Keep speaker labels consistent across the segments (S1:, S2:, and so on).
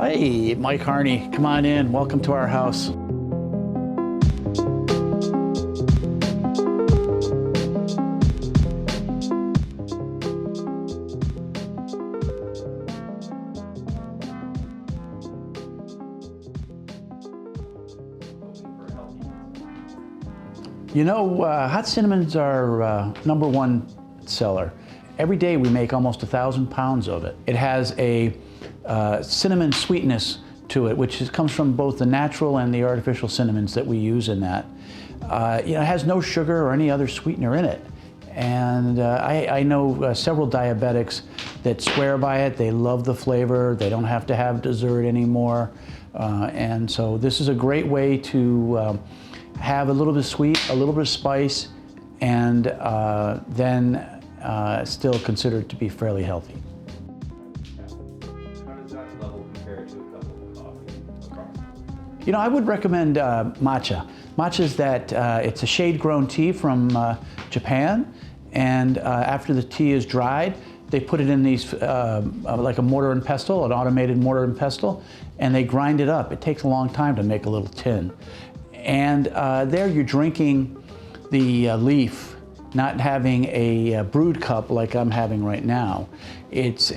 S1: Hey, Mike Harney, come on in. Welcome to our house. You know, hot cinnamons are #1 seller. Every day we make almost 1,000 pounds of it. It has a cinnamon sweetness to it, which comes from both the natural and the artificial cinnamons that we use in that. It has no sugar or any other sweetener in it. And I know several diabetics that swear by it. They love the flavor. They don't have to have dessert anymore. And so this is a great way to have a little bit of sweet, a little bit of spice, and then still considered to be fairly healthy.
S2: How does that level compare to a cup of coffee?
S1: You know, I would recommend matcha. Matcha is that it's a shade-grown tea from Japan, and after the tea is dried, they put it in these, like a mortar and pestle, an automated mortar and pestle, and they grind it up. It takes a long time to make a little tin. And there you're drinking the leaf, not having a brewed cup like I'm having right now. It's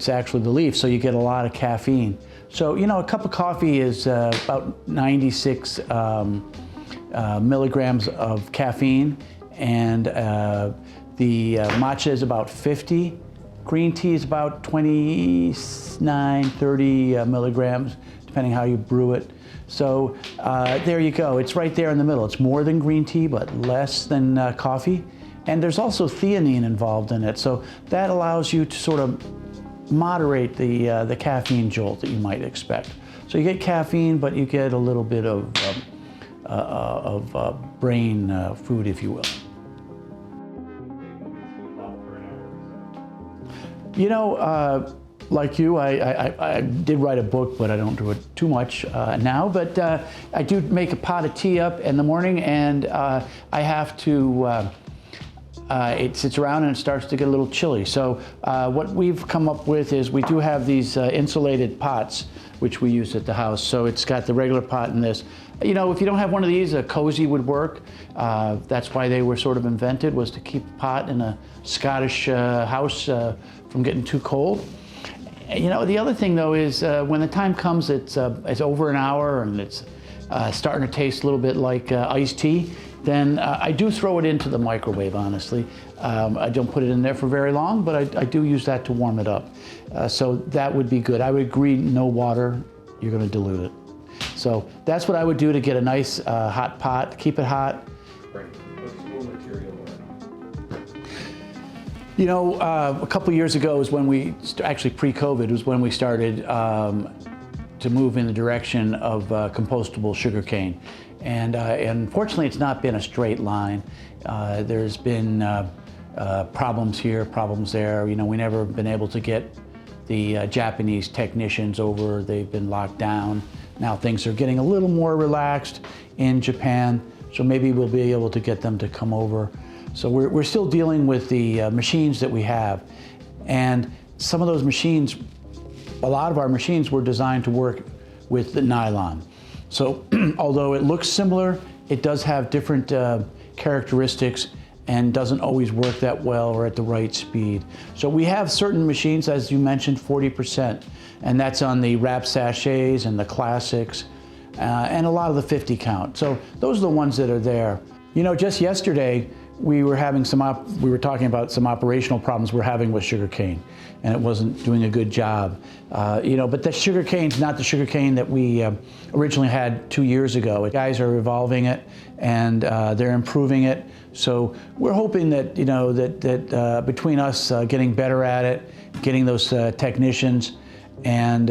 S1: actually the leaf, so you get a lot of caffeine. So, you know, a cup of coffee is about 96 milligrams of caffeine, and the matcha is about 50. Green tea is about 29, 30 milligrams, depending how you brew it. So there you go. It's right there in the middle. It's more than green tea, but less than coffee. And there's also theanine involved in it. So that allows you to sort of moderate the caffeine jolt that you might expect. So you get caffeine, but you get a little bit of brain food, if you will. You know, like you, I did write a book, but I don't do it too much now. But I do make a pot of tea up in the morning, and I have to, it sits around and it starts to get a little chilly. So what we've come up with is we do have these insulated pots, which we use at the house. So it's got the regular pot in this. You know, if you don't have one of these, a cozy would work. That's why they were sort of invented, was to keep a pot in a Scottish house from getting too cold. You know, the other thing though is when the time comes, it's over an hour and it's starting to taste a little bit like iced tea, then I do throw it into the microwave, honestly. I don't put it in there for very long, but I do use that to warm it up. So that would be good. I would agree, no water, you're gonna dilute it. So that's what I would do to get a nice hot pot, keep it hot.
S2: Right. What's the material or not?
S1: You know, a couple years ago was when we, actually pre-COVID, was when we started to move in the direction of compostable sugarcane. And unfortunately, it's not been a straight line. There's been problems here, problems there. You know, we never been able to get the Japanese technicians over. They've been locked down. Now things are getting a little more relaxed in Japan, so maybe we'll be able to get them to come over. So we're still dealing with the machines that we have. And some of those machines, a lot of our machines were designed to work with the nylon. So although it looks similar, it does have different characteristics and doesn't always work that well or at the right speed. So we have certain machines, as you mentioned, 40%, and that's on the wrap sachets and the classics, and a lot of the 50 count. So those are the ones that are there. You know, just yesterday, we were talking about some operational problems we're having with sugarcane, and it wasn't doing a good job. You know, but the sugarcane's not the sugarcane that we originally had 2 years ago. Guys are evolving it, and they're improving it. So we're hoping that, you know, that between us getting better at it, getting those technicians, and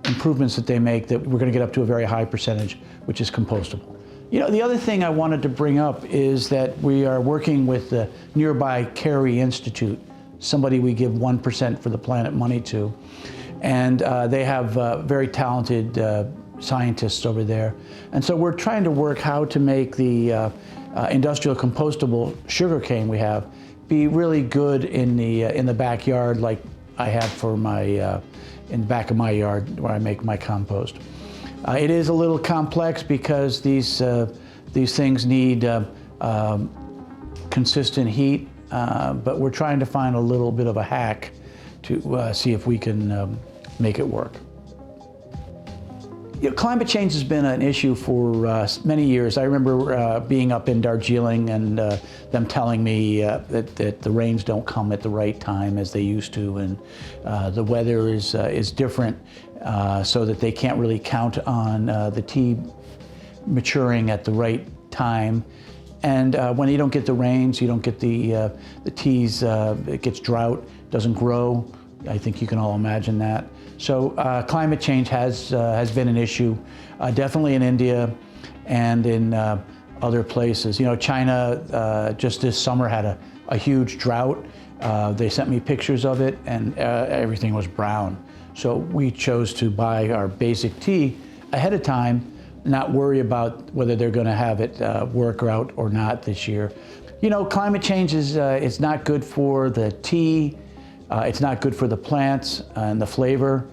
S1: improvements that they make, that we're going to get up to a very high percentage, which is compostable. You know, the other thing I wanted to bring up is that we are working with the nearby Carey Institute, somebody we give 1% for the planet money to. And they have very talented scientists over there. And so we're trying to work how to make the industrial compostable sugarcane we have be really good in the backyard, like I have for my, in the back of my yard where I make my compost. It is a little complex because these things need consistent heat, but we're trying to find a little bit of a hack to see if we can make it work. You know, climate change has been an issue for many years. I remember being up in Darjeeling and them telling me that the rains don't come at the right time as they used to, and the weather is different, so that they can't really count on the tea maturing at the right time. And when you don't get the rains, you don't get the teas, it gets drought, doesn't grow. I think you can all imagine that. So climate change has been an issue, definitely in India and in other places. You know, China just this summer had a huge drought. They sent me pictures of it, and everything was brown. So we chose to buy our basic tea ahead of time, not worry about whether they're going to have it work out or not this year. You know, climate change is not good for the tea. It's not good for the plants and the flavor,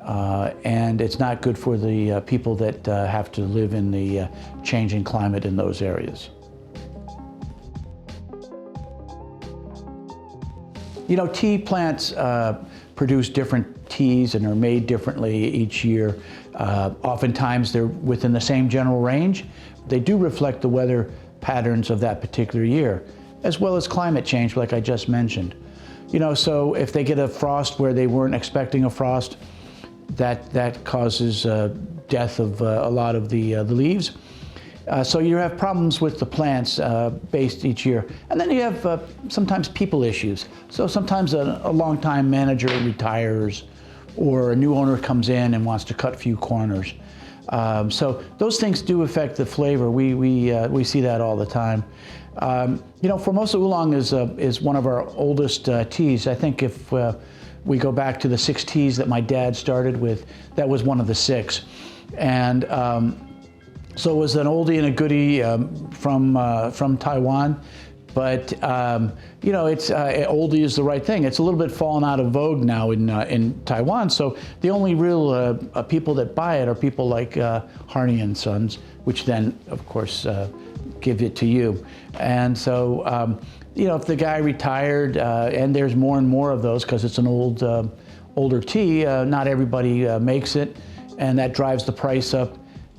S1: and it's not good for the people that have to live in the changing climate in those areas. You know, tea plants produce different teas and are made differently each year. Oftentimes they're within the same general range. They do reflect the weather patterns of that particular year, as well as climate change, like I just mentioned. You know, so if they get a frost where they weren't expecting a frost, that causes death of a lot of the leaves. So you have problems with the plants based each year. And then you have sometimes people issues. So sometimes a longtime manager retires, or a new owner comes in and wants to cut a few corners. So those things do affect the flavor. We see that all the time. You know, Formosa Oolong is one of our oldest teas. I think if we go back to the 6 teas that my dad started with, that was one of the 6. And so it was an oldie and a goodie from Taiwan. But you know, it's oldie is the right thing. It's a little bit fallen out of vogue now in Taiwan. So the only real people that buy it are people like Harney and Sons, which then, of course, give it to you. And so, you know, if the guy retired, and there's more and more of those because it's an older tea, not everybody makes it, and that drives the price up.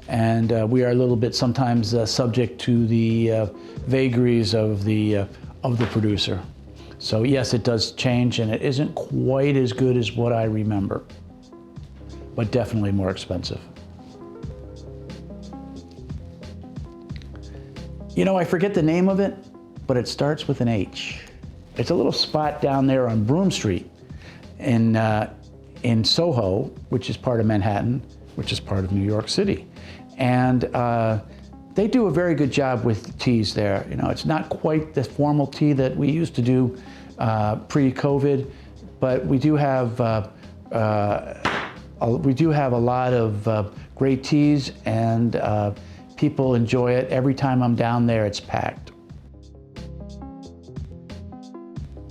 S1: And we are a little bit sometimes subject to the vagaries of the producer. So yes, it does change, and it isn't quite as good as what I remember, but definitely more expensive. You know, I forget the name of it, but it starts with an H. It's a little spot down there on Broome Street in Soho, which is part of Manhattan, which is part of New York City. And they do a very good job with teas there. You know, it's not quite the formal tea that we used to do pre-COVID, but we do have a lot of great teas, and people enjoy it. Every time I'm down there, it's packed.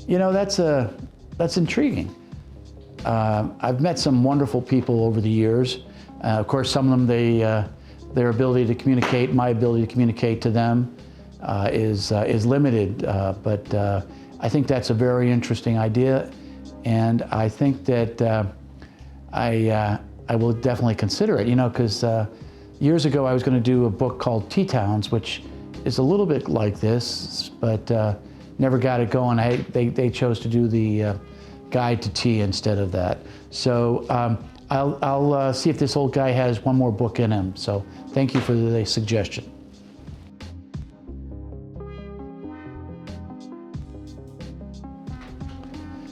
S1: You know, that's intriguing. I've met some wonderful people over the years. Of course, some of them, their ability to communicate, my ability to communicate to them is limited. But I think that's a very interesting idea, and I think that I will definitely consider it. You know, because years ago I was going to do a book called Tetowns, which is a little bit like this, but never got it going. They chose to do the guide to tea instead of that. So I'll see if this old guy has one more book in him. So thank you for the suggestion.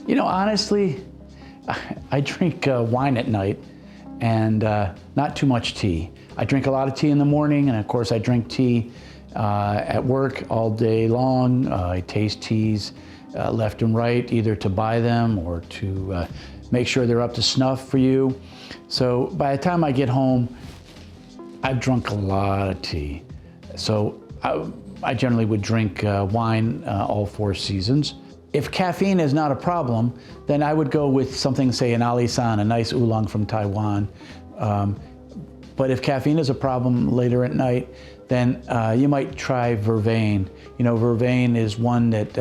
S1: You know, honestly, I drink wine at night and not too much tea. I drink a lot of tea in the morning, and of course I drink tea at work all day long. I taste teas left and right, either to buy them or to make sure they're up to snuff for you. So by the time I get home, I've drunk a lot of tea. So I generally would drink wine all 4 seasons. If caffeine is not a problem, then I would go with something, say an alisan, a nice oolong from Taiwan. But if caffeine is a problem later at night, then you might try vervain. You know, vervain is one that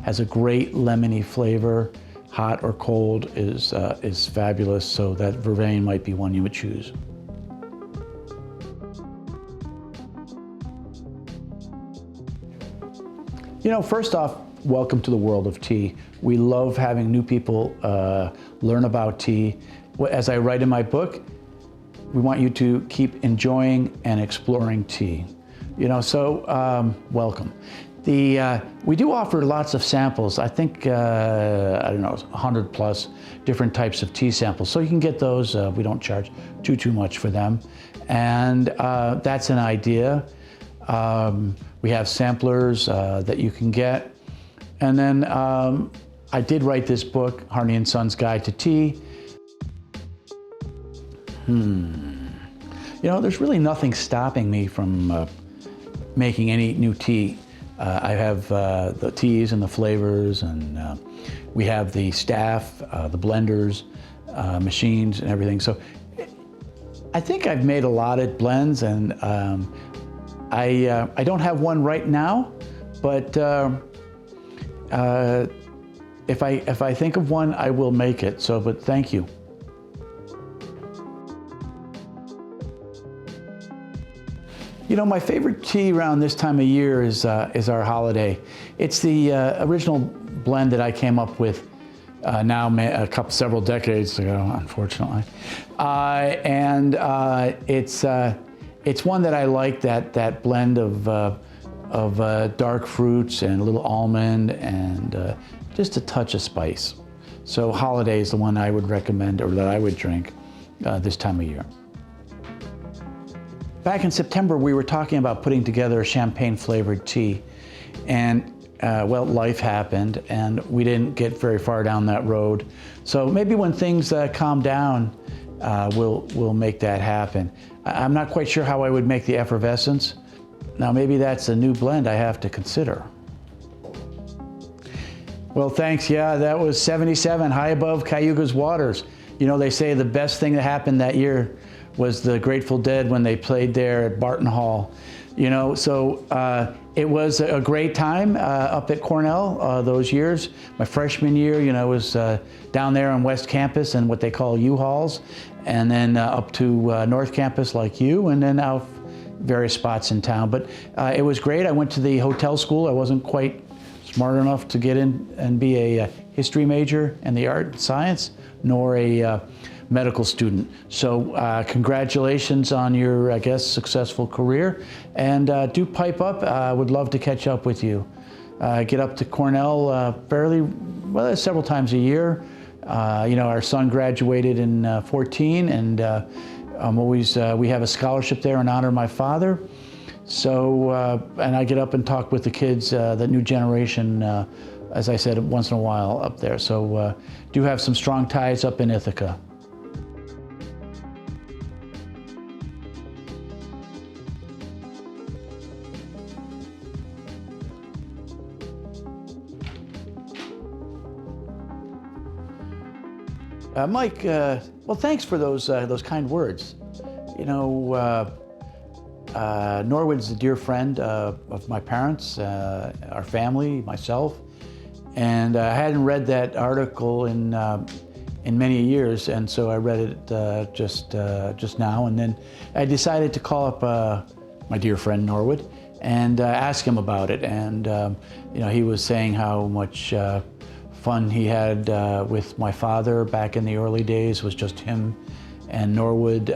S1: has a great lemony flavor. Hot or cold is fabulous, so that vervain might be one you would choose. You know, first off, welcome to the world of tea. We love having new people learn about tea. As I write in my book, we want you to keep enjoying and exploring tea. You know, so welcome. We do offer lots of samples. I think, I don't know, 100 plus different types of tea samples. So you can get those. We don't charge too much for them. And that's an idea. We have samplers that you can get. And then I did write this book, Harney and Son's Guide to Tea. You know, there's really nothing stopping me from making any new tea. I have the teas and the flavors, and we have the staff, the blenders, machines and everything. So I think I've made a lot of blends, and I don't have one right now, but if I think of one, I will make it. So, but thank you. You know, my favorite tea around this time of year is our holiday. It's the original blend that I came up with several decades ago, unfortunately, and it's one that I like, that blend of dark fruits and a little almond and just a touch of spice. So holiday is the one I would recommend, or that I would drink this time of year. Back in September, we were talking about putting together a champagne-flavored tea, and well, life happened, and we didn't get very far down that road. So maybe when things calm down, we'll make that happen. I'm not quite sure how I would make the effervescence. Now, maybe that's a new blend I have to consider. Well, thanks. Yeah, that was 77, high above Cayuga's waters. You know, they say the best thing that happened that year was the Grateful Dead when they played there at Barton Hall. You know, so it was a great time up at Cornell those years. My freshman year, you know, was down there on West Campus and what they call U-Halls, and then up to North Campus like you, and then out various spots in town. But it was great. I went to the hotel school. I wasn't quite smart enough to get in and be a history major in the art and science, nor a medical student. So congratulations on your, I guess, successful career, and do pipe up. I would love to catch up with you. Get up to Cornell several times a year. You know, our son graduated in 14, and we have a scholarship there in honor of my father. So, and I get up and talk with the kids, the new generation, as I said, once in a while up there. So do have some strong ties up in Ithaca. Mike, well, thanks for those kind words. You know, Norwood's a dear friend of my parents, our family, myself, and I hadn't read that article in many years, and so I read it just now, and then I decided to call up my dear friend Norwood and ask him about it, and you know, he was saying how much fun he had with my father back in the early days. Was just him and Norwood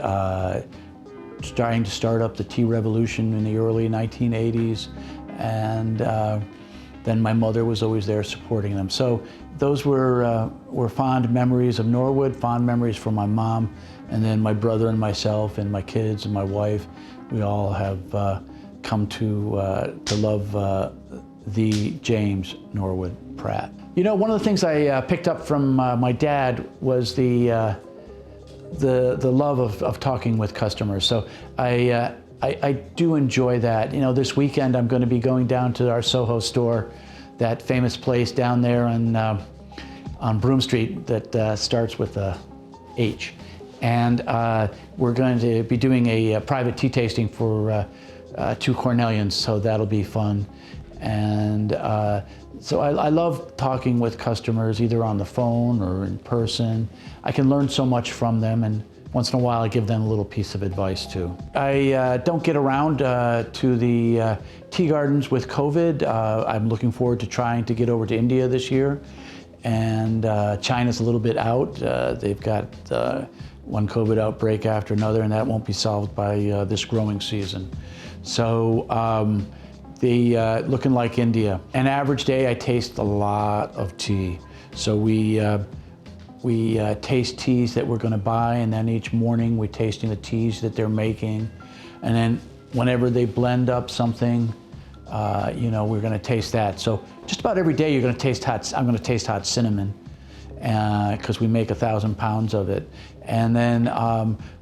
S1: trying to start up the tea revolution in the early 1980s, and then my mother was always there supporting them. So those were fond memories of Norwood, fond memories for my mom, and then my brother and myself and my kids and my wife. We all have come to love the James Norwood Pratt. You know, one of the things I picked up from my dad was the love of talking with customers. So I do enjoy that. You know, this weekend I'm going to be going down to our Soho store that famous place down there on Broome Street that starts with a H. And we're going to be doing a private tea tasting for 2 Cornellians, so that'll be fun. And so I love talking with customers, either on the phone or in person. I can learn so much from them, and once in a while I give them a little piece of advice too. I don't get around to the tea gardens with COVID. I'm looking forward to trying to get over to India this year. And China's a little bit out. They've got one COVID outbreak after another, and that won't be solved by this growing season. So looking like India. An average day I taste a lot of tea. So we taste teas that we're going to buy, and then each morning we're tasting the teas that they're making. And then whenever they blend up something, you know, we're going to taste that. So just about every day you're going to taste I'm going to taste hot cinnamon, because we make 1,000 pounds of it. And then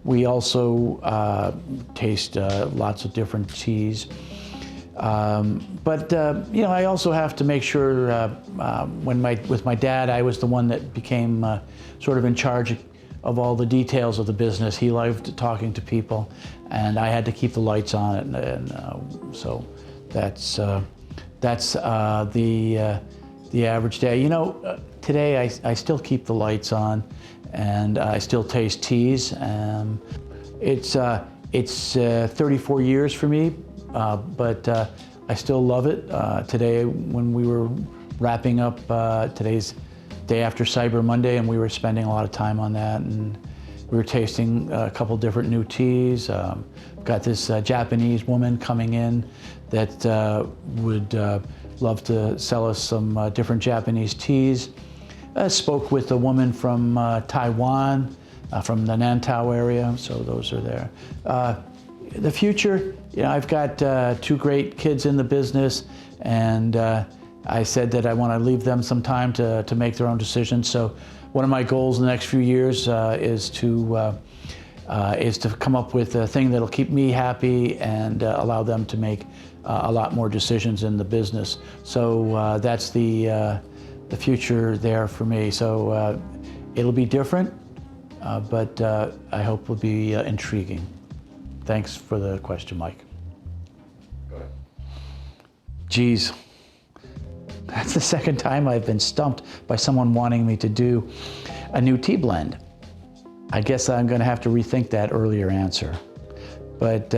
S1: we also taste lots of different teas. But you know, I also have to make sure with my dad, I was the one that became sort of in charge of all the details of the business. He loved talking to people, and I had to keep the lights on, and so that's the average day. You know, today I still keep the lights on, and I still taste teas. It's 34 years for me, but I still love it. Today, when we were wrapping up, today's day after Cyber Monday, and we were spending a lot of time on that, and we were tasting a couple different new teas. Got this Japanese woman coming in that would love to sell us some different Japanese teas. I spoke with a woman from Taiwan, from the Nantao area, so those are there. The future, you know, I've got 2 great kids in the business, and I said that I want to leave them some time to make their own decisions. So one of my goals in the next few years is to come up with a thing that'll keep me happy and allow them to make a lot more decisions in the business. So that's the future there for me. So it'll be different, but I hope it'll be intriguing. Thanks for the question, Mike.
S2: Go ahead.
S1: Geez, that's the second time I've been stumped by someone wanting me to do a new tea blend. I guess I'm going to have to rethink that earlier answer. But,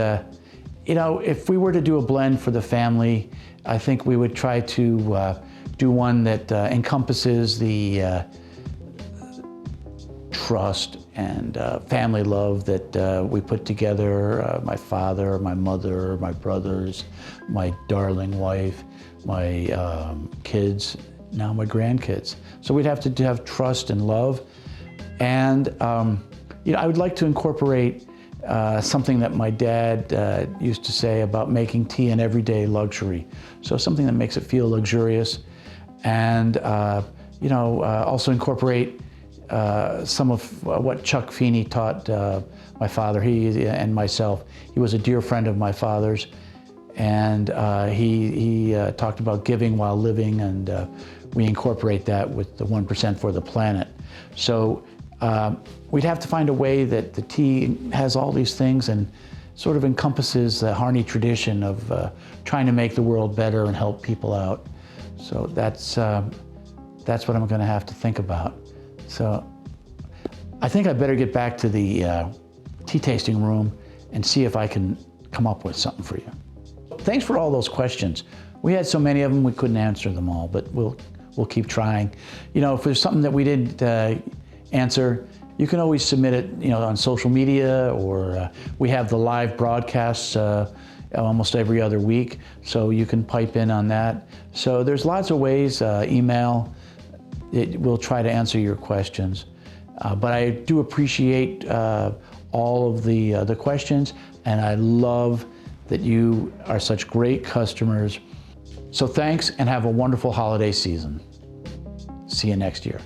S1: you know, if we were to do a blend for the family, I think we would try to do one that encompasses the trust and family love that we put together. My father, my mother, my brothers, my darling wife, my kids, now my grandkids. So we'd have to have trust and love. And you know, I would like to incorporate something that my dad used to say about making tea an everyday luxury. So something that makes it feel luxurious, and you know, also incorporate some of what Chuck Feeney taught my father, he and myself. He was a dear friend of my father's, and he talked about giving while living, and we incorporate that with the 1% for the planet. So we'd have to find a way that the tea has all these things and sort of encompasses the Harney tradition of trying to make the world better and help people out. So that's what I'm going to have to think about. So I think I better get back to the tea tasting room and see if I can come up with something for you. Thanks for all those questions. We had so many of them we couldn't answer them all, but we'll keep trying. You know, if there's something that we didn't answer, you can always submit it, you know, on social media, or we have the live broadcasts almost every other week, so you can pipe in on that. So there's lots of ways. Email. We'll try to answer your questions. But I do appreciate all of the questions, and I love that you are such great customers. So thanks, and have a wonderful holiday season. See you next year.